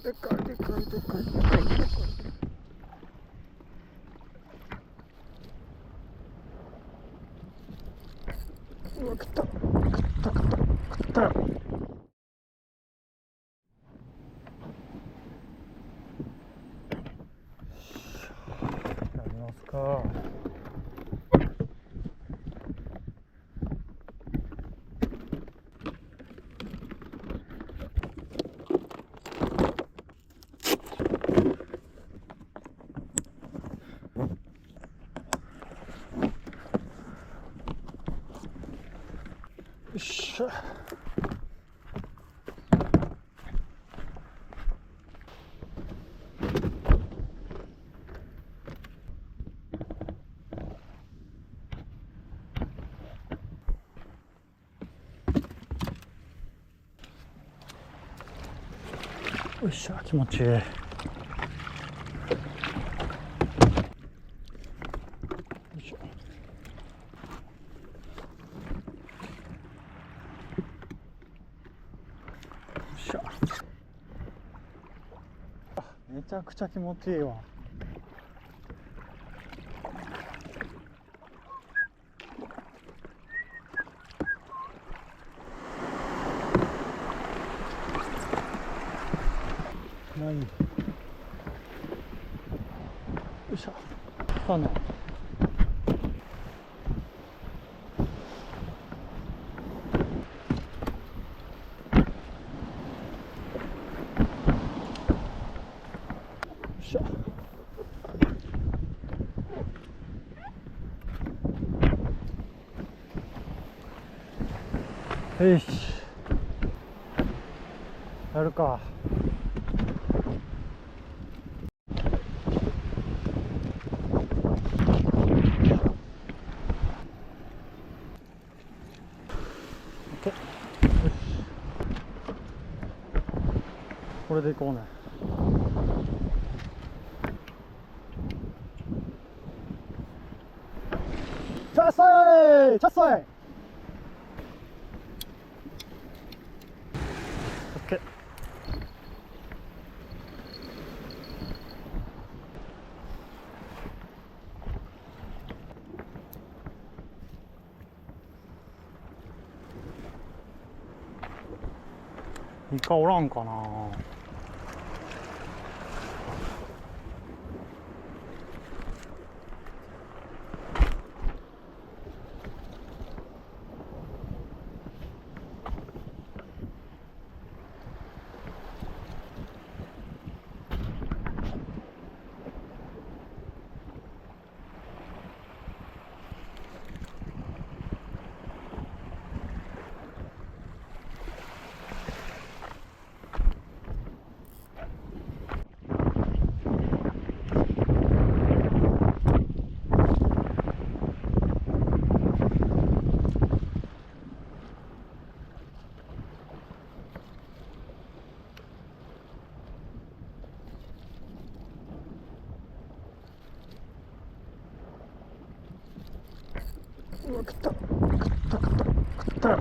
でかいでかいでかいでかいでかい。うわ、食った食った食った食ったよ。やりますか。よっしゃ。よっしゃ、気持ちいい。よいしょ。よっしゃ。めちゃくちゃ気持ちいいわ。ない。よいしょ。来たね。よいしょ。よし。やるか。これでいこうね。チャッソイチャッソイ。オッケー。イカおらんかな。うわ、食った食った食った食ったよ。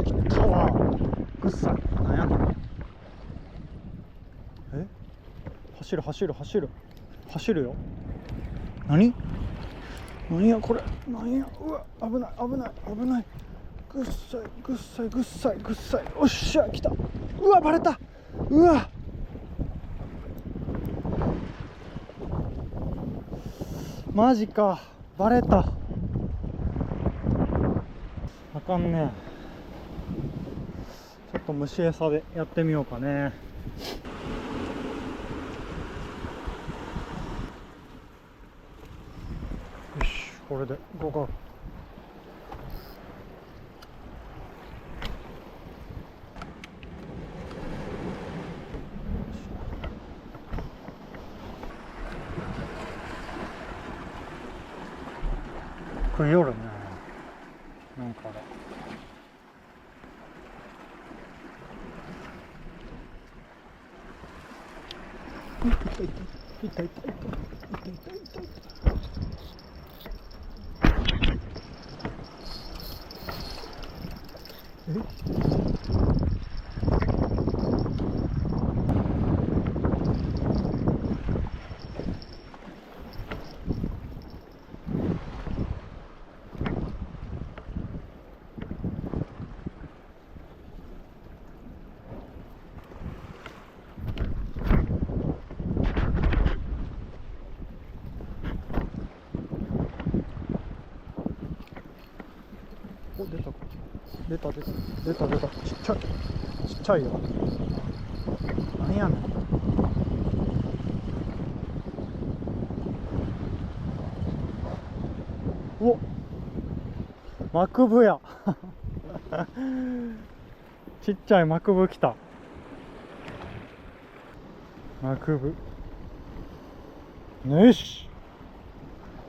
食ったわ。ぐっさい。なんやこれ。え、走る走る走る走るよ。何何やこれ。何や。うわ、危ない危ない危ない。ぐっさいぐっさいぐっさいぐっさい。おっしゃ、来た。うわ、バレた。うわ、マジか、バレた。あかんね。ちょっと虫餌でやってみようかね。よし、これでゴーゴー。食いよるね、なんかだ。痛い痛い痛い痛い痛い痛い痛い痛い。え、お、出たか。出た。ちっちゃいよ。何やねん。お、マクブや。ちっちゃいマクブ来た。マクブ。よし。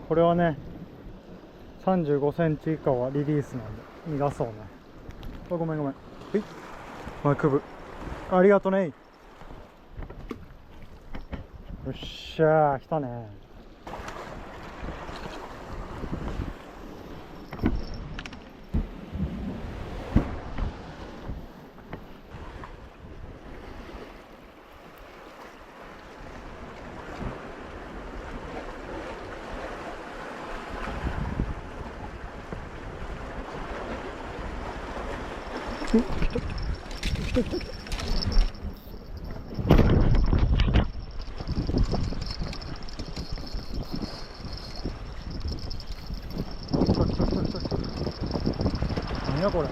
これはね、35センチ以下はリリースなんで逃がそうね。あ、ごめん。はい、マクブ。ありがとね。よっしゃー、来たね。来た。何やこれ。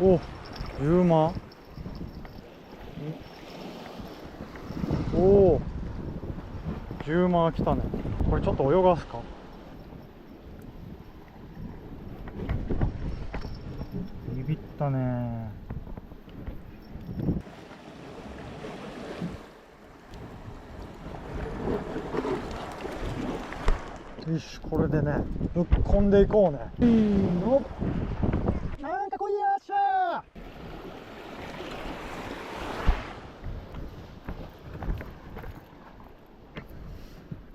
お、10万。おお、10万来たね。これちょっと泳がすか。ビビったね。よし、これでね、ぶっこんでいこうね。なんかこいやっしゃー。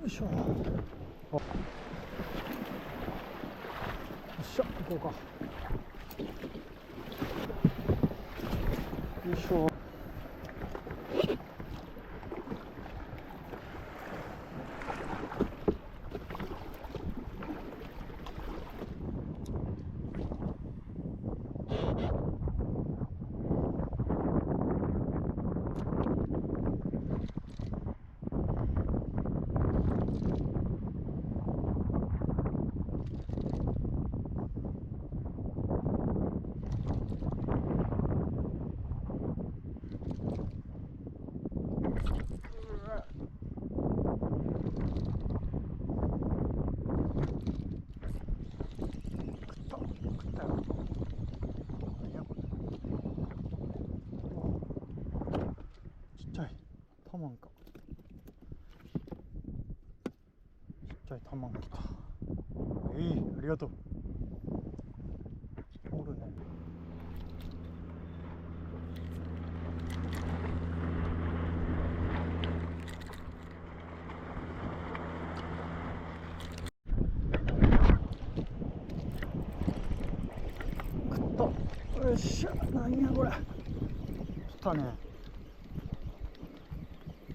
よいしょ。よっしゃ、行こうか。よいしょ。タマンか。ちっちゃいタマン来た。ありがとう。おるね。食った。よっしゃ、何やこれ。来たね。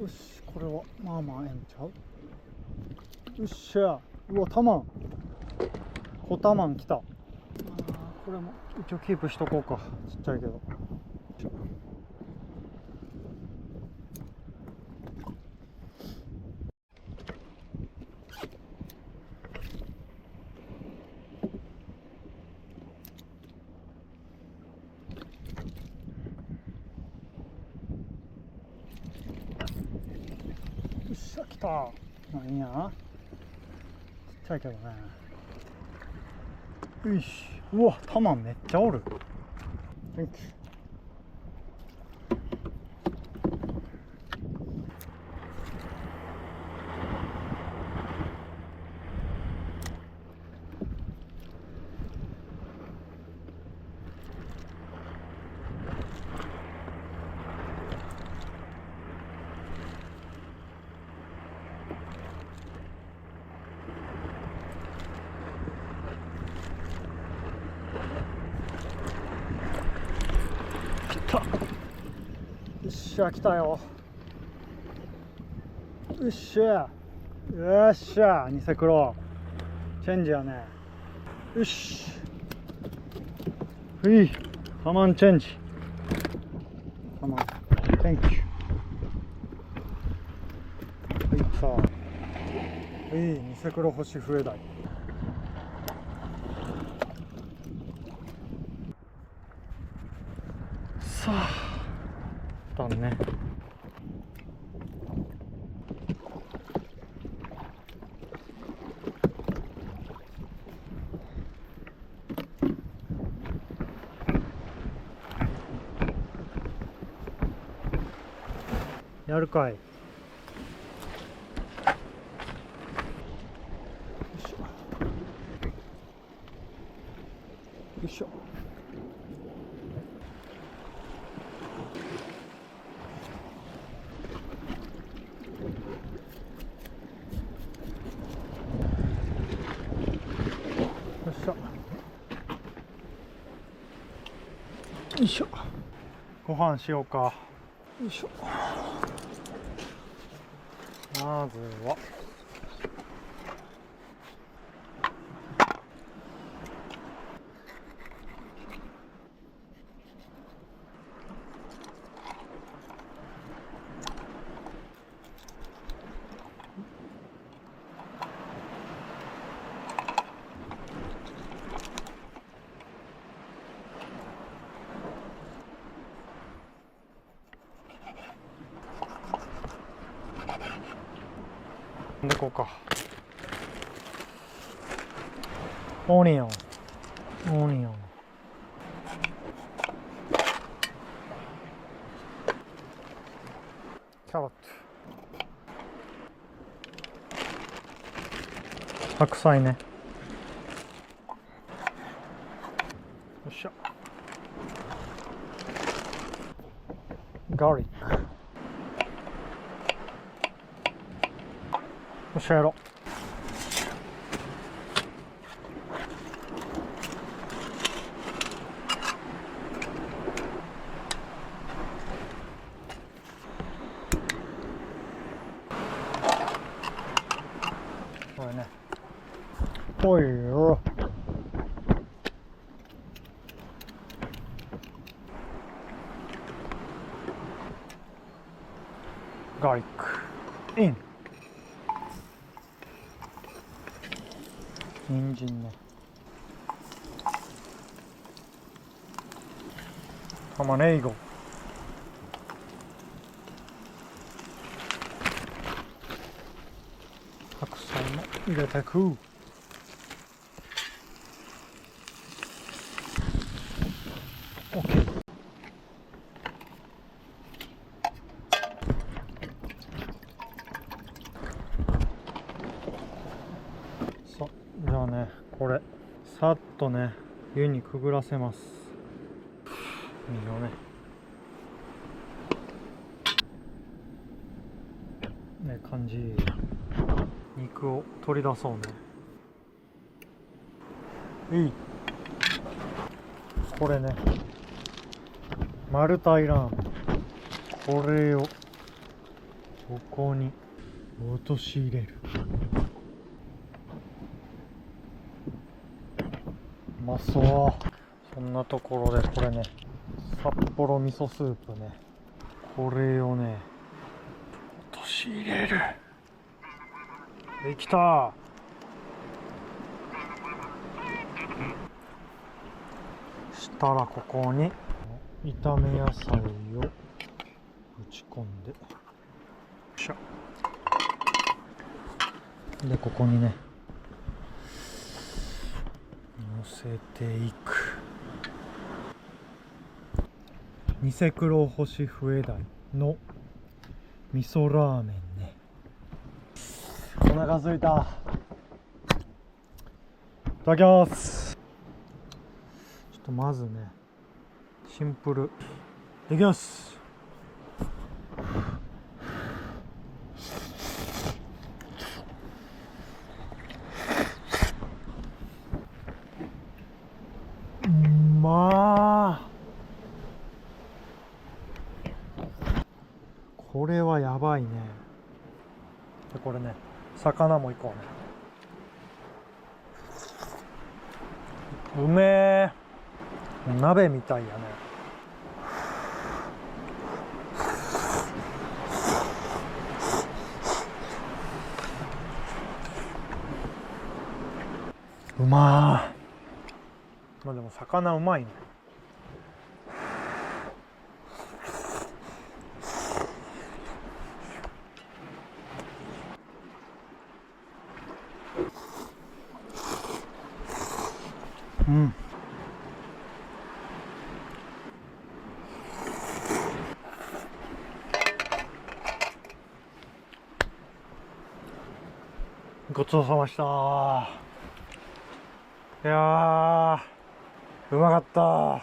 よし、これはまあまあええんちゃう。よっしゃ、うわ、タマン。小タマン来た。これも一応キープしとこうか。ちっちゃいけど。よっしゃ、来た。なんや、ちっちゃいけどね。よし。うわ、タマンめっちゃおる。Thank you。よっしゃ、来たよ。よっしゃ、よっしゃ、ニセクロチェンジやね。よし、タマンチェンジ。タマン Thank you。はい、さあニセクロホシフエダイ。さあだね。やるかい。よいしょよいしょ。よっしゃ。よいしょ。ご飯しようか。よいしょ。まずはでこうか。オニオンオニオン、キャロット、白菜ね。よっしゃ。ガーリック。よっしゃ、やろう。これね。おいよ。ガーリックイン。人参ね。玉ねぎ。白菜も入れてく。OK。さあ、じゃあね、これさっとね湯にくぐらせます。いいよね。ね、感じ。肉を取り出そうね。いい。これね、マルタイラーメン。これをここに落とし入れる。うまそう。そんなところでこれね、札幌味噌スープね、これをね落とし入れる。できた。したらここに炒め野菜をぶち込んで、よいしょ。でここにね乗せていく。ニセクロホシフエダイの味噌ラーメンね。お腹すいた。いただきます。ちょっとまずね、シンプル。いただきます。これはやばいね。でこれね、魚もいこうね。うめえ。鍋みたいやね。うまー。まあでも魚うまいね。うん。ごちそうさまでした。いやー、うまかった。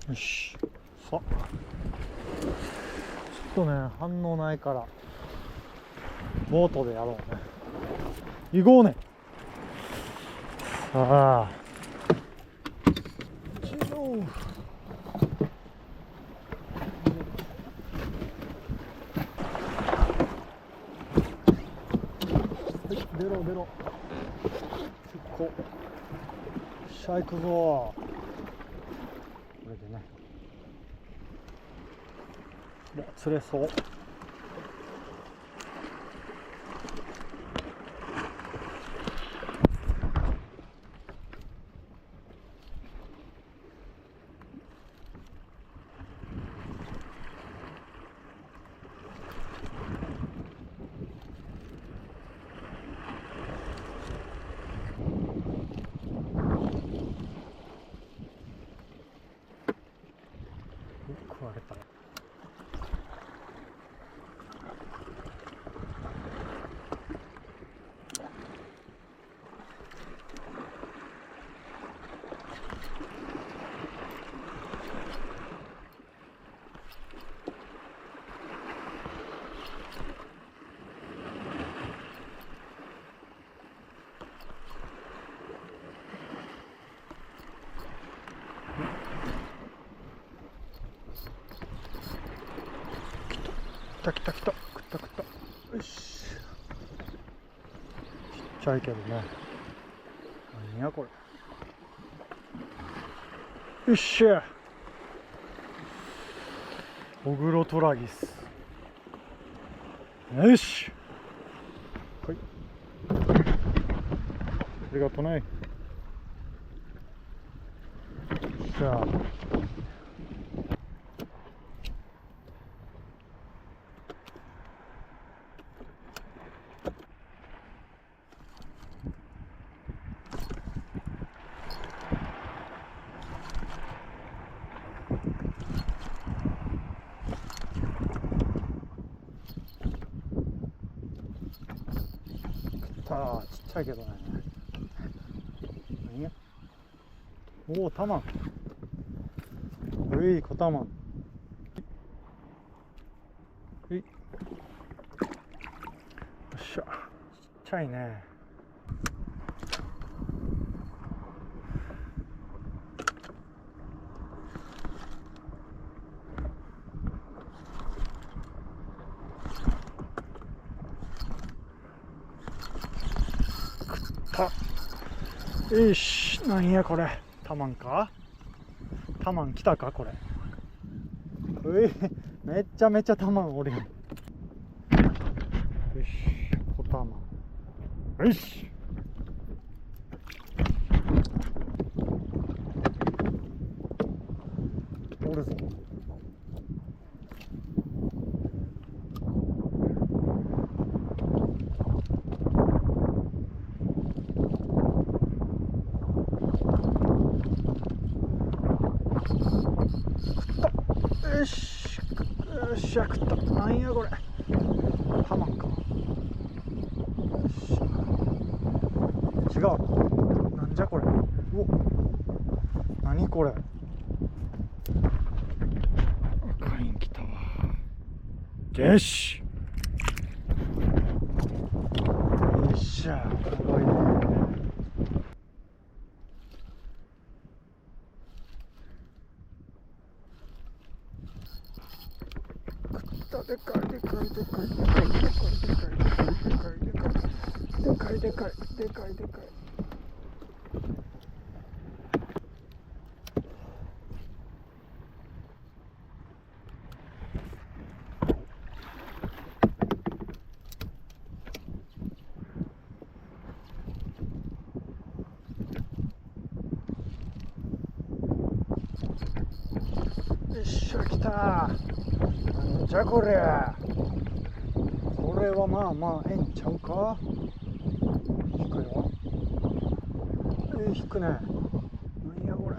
よし。さあ、ちょっとね、反応ないからボートでやろうね。行こうね。ああ。出ろ出ろ。結構。しゃ、行くぞ。これでね。釣れそう。食われた。来た来た来た。食った食った。よし。ちっちゃいけどね。何やこれ。よっしゃ。オグロトラギス。よし。はい。ありがとうね。じゃあ。ちっちゃいけどね。何や。おお、タマン。うい、小タマン。よっしゃ。ちっちゃいね。よし。なんやこれ。タマンか。タマン来たかこれ。めっちゃめちゃタマンおるやん。よし、小タマン。よし。おるぞ。よし、よっしゃ、食った。なんやこれ。タマンか。よし。違う。なんじゃこれ。お、何これ。赤いん来たわ。よし。よっしゃ、すごいね。でかいでかいでかい。よっしゃ来た。なんじゃこりゃ。これはまあまあええんちゃうか。引くよ。引くね。なんやこれ。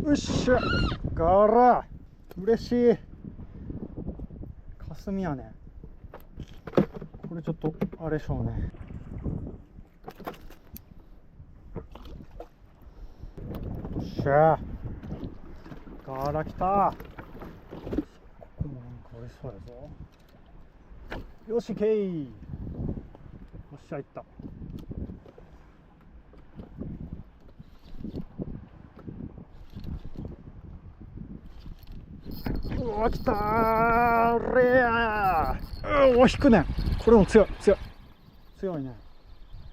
よっしゃガラ。嬉しい。霞やね。これちょっとあれでしょうね。よっしゃガラ来た。ここもなんかありそうやぞ。よしけい。よっしゃいった。うわ来たーれー。お引くね。これも強い強い強いね。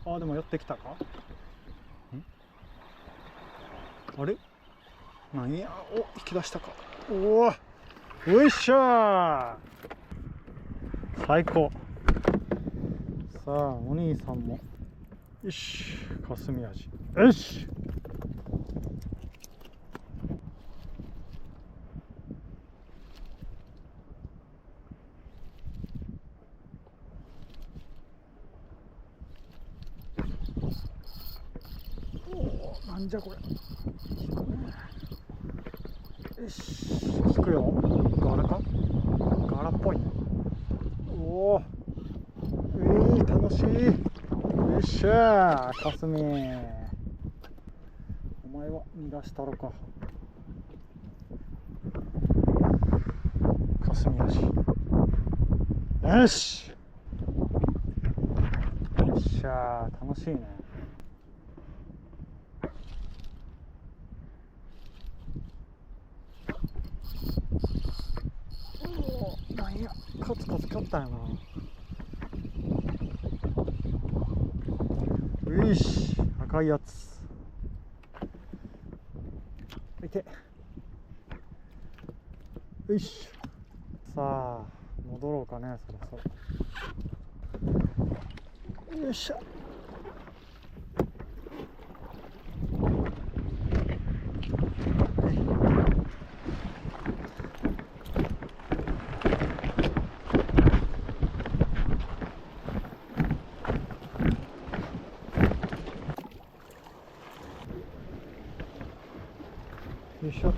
あ、でも寄ってきたか。あれなんや。お、引き出したか。おお、よいしょー。最高。さあお兄さんもよし霞味よし。おお、なんじゃこれ。引くね。よし引くよ。ガラかガラっぽいね。おお楽しい。よっしゃーかすみ。お前は逃がしたろか。かすみ味よし。よっしゃー楽しいね。おお、なんやカツカツ勝ったんやな。よし赤いやついけ。よしさあ戻ろうかねそろそろ。よっしゃ。よいしょ。よ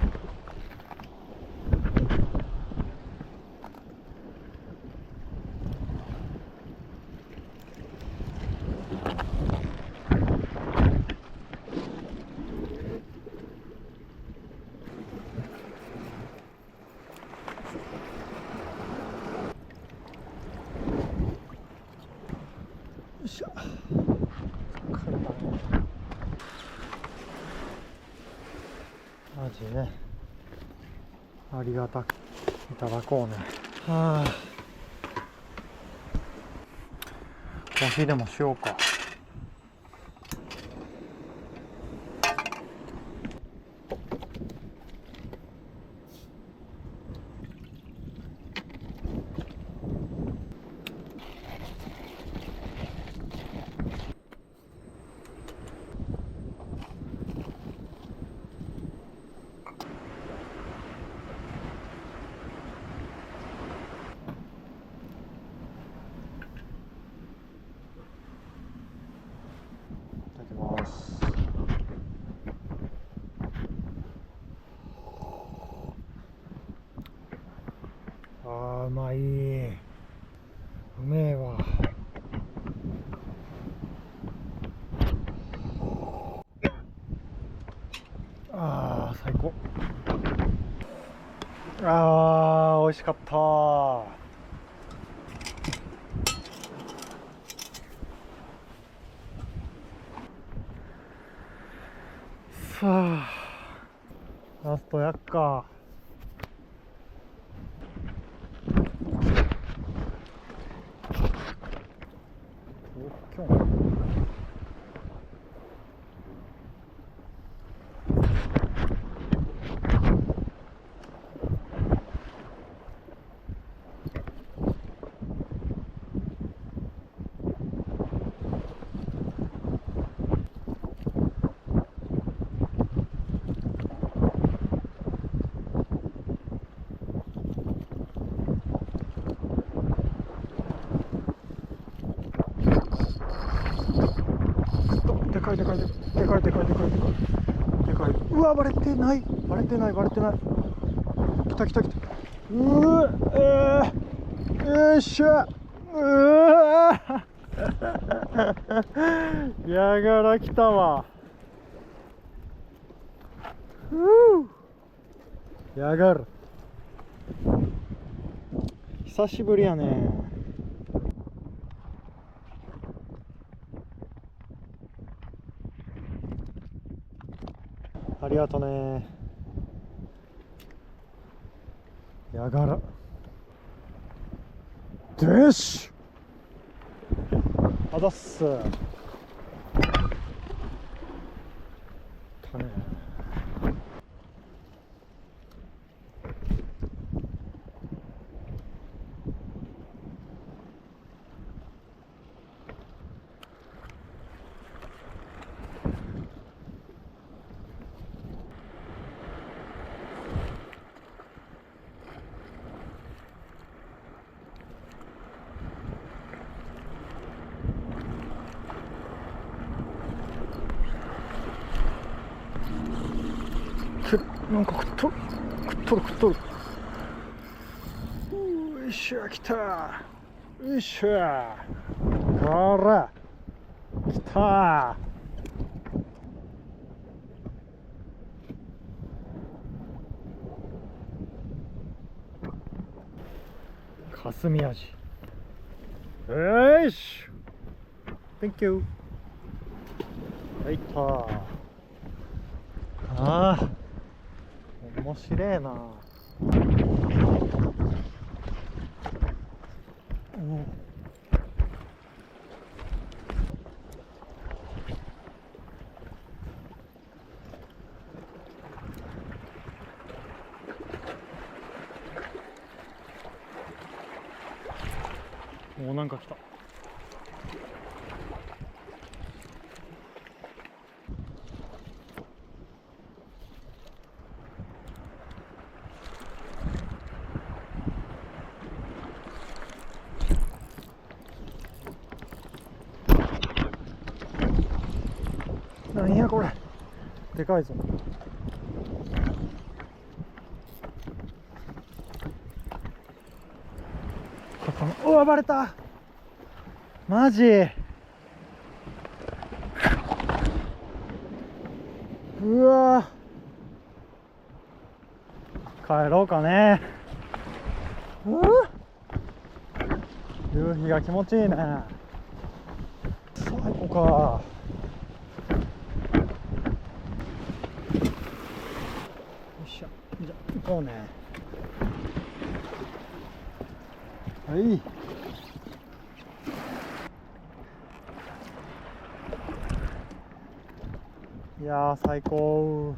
いしょ。マジねありがたくいただこうね。はあコーヒーでもしようか。いただきます。あーうまい。うめえわ。あー最高。あー美味しかったー。さあラストやっか。オッケしょう。でかいでかいでかいでかいでかいでかいでかいでかい。うわ、バレてないバレてないバレてない。来た来た来た。よいしょ。やがら来たわ。やがる。久しぶりやね。ありがとね。やがらでしあざっす。たね。なんか食っとる食っとる食っとる。よいしょ、来た。よいしょ、こら来た。霞味。よし Thank you。 はいった。ああ面白いな。おお、なんか来た。なんやこれ、でかいぞ。うわ、バレた。マジ。うわ、帰ろうかね。夕日が気持ちいいね。最高か。よいしょ、じゃあ行こうね。はい、いやー最高。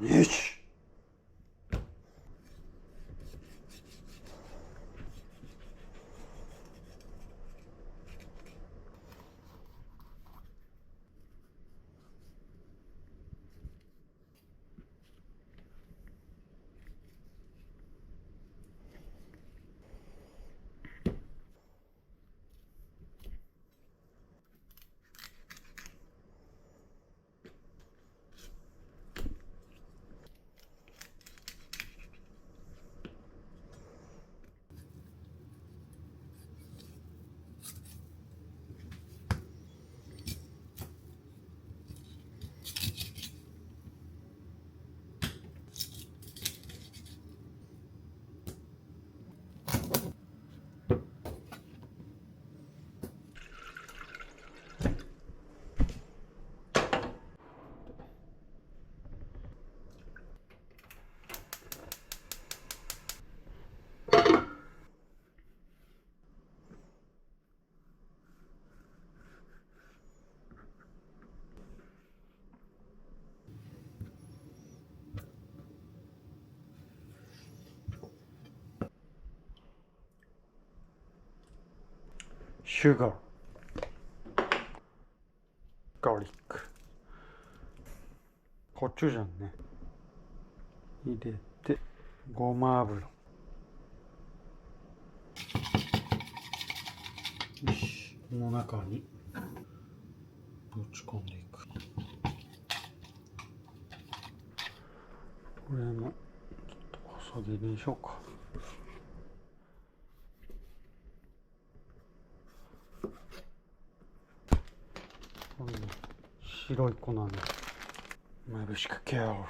よし。シュガー、ガーリック、コチュジャンね入れて、ごま油、よし、この中にぶち込んでいく。これもちょっと細切りにしようか。この白い粉ね、まぶしくけよ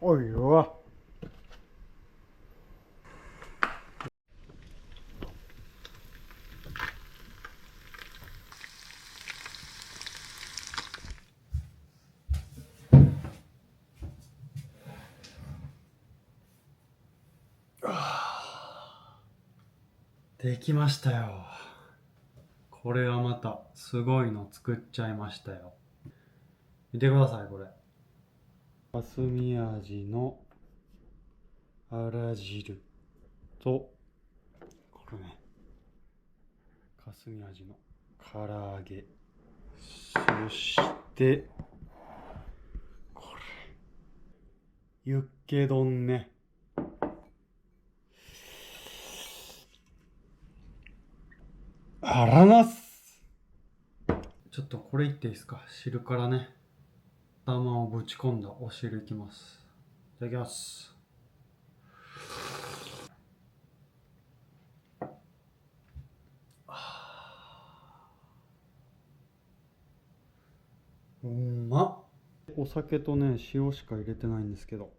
う。おいわ。できましたよ。これはまたすごいの作っちゃいましたよ。見てください、これ。霞味のあら汁と、これね、霞味の唐揚げ、そしてこれユッケ丼ね。あらます。ちょっとこれいっていいですか。汁からね、玉をぶち込んだお汁いきます。いただきます。うまっ。お酒とね、塩しか入れてないんですけど、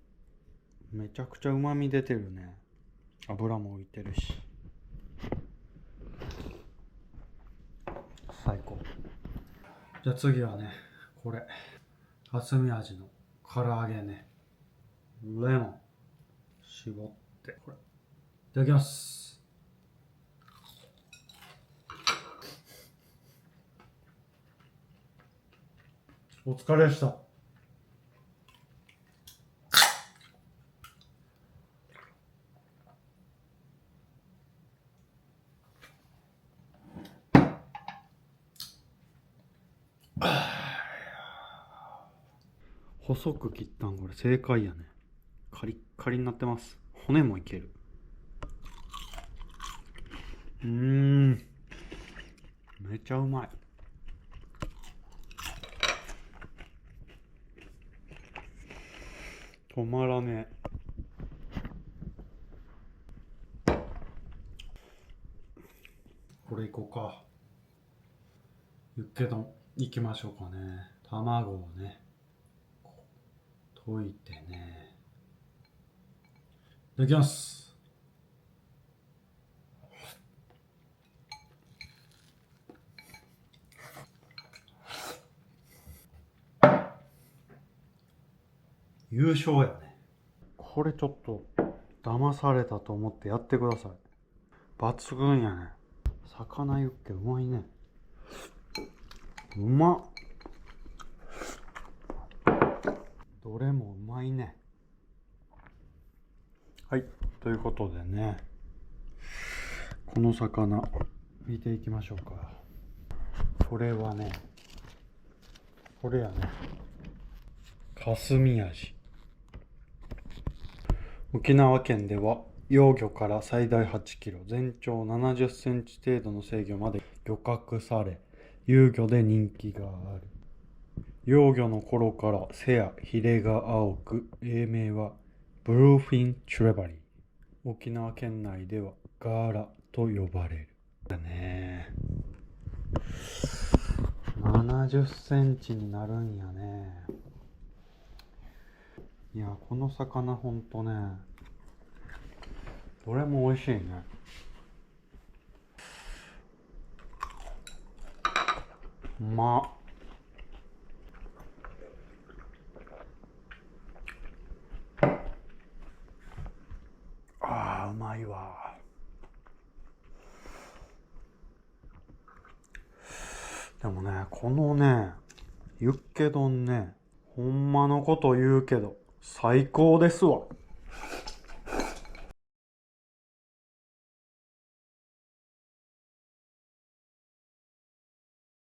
めちゃくちゃうまみ出てるね。油も浮いてるし、最高。じゃあ次はね、これ霞味の唐揚げね、レモン絞って、これいただきます。お疲れでした。細く切ったんこれ正解やね。カリッカリになってます。骨もいける。めちゃうまい。止まらねえ。これいこうか。ユッケ丼いきましょうかね。卵をね溶いてね、いただきます。優勝やね。これちょっと騙されたと思ってやってください。抜群やね。魚ユッケうまいね。うまっ。どれもうまいね。はい、ということでね、この魚見ていきましょうか。これはね、これやね、霞味。沖縄県では幼魚から最大8キロ、全長70センチ程度の成魚まで漁獲され、遊魚で人気がある。幼魚の頃から背やヒレが青く、英名はブルーフィンチュレバリー。沖縄県内ではガーラと呼ばれる。だね。70センチになるんやね。いや、この魚ほんとね、どれも美味しいね。うまっ。あー、うまいわ。でもね、このね、ユッケ丼ね、ほんまのこと言うけど最高ですわ。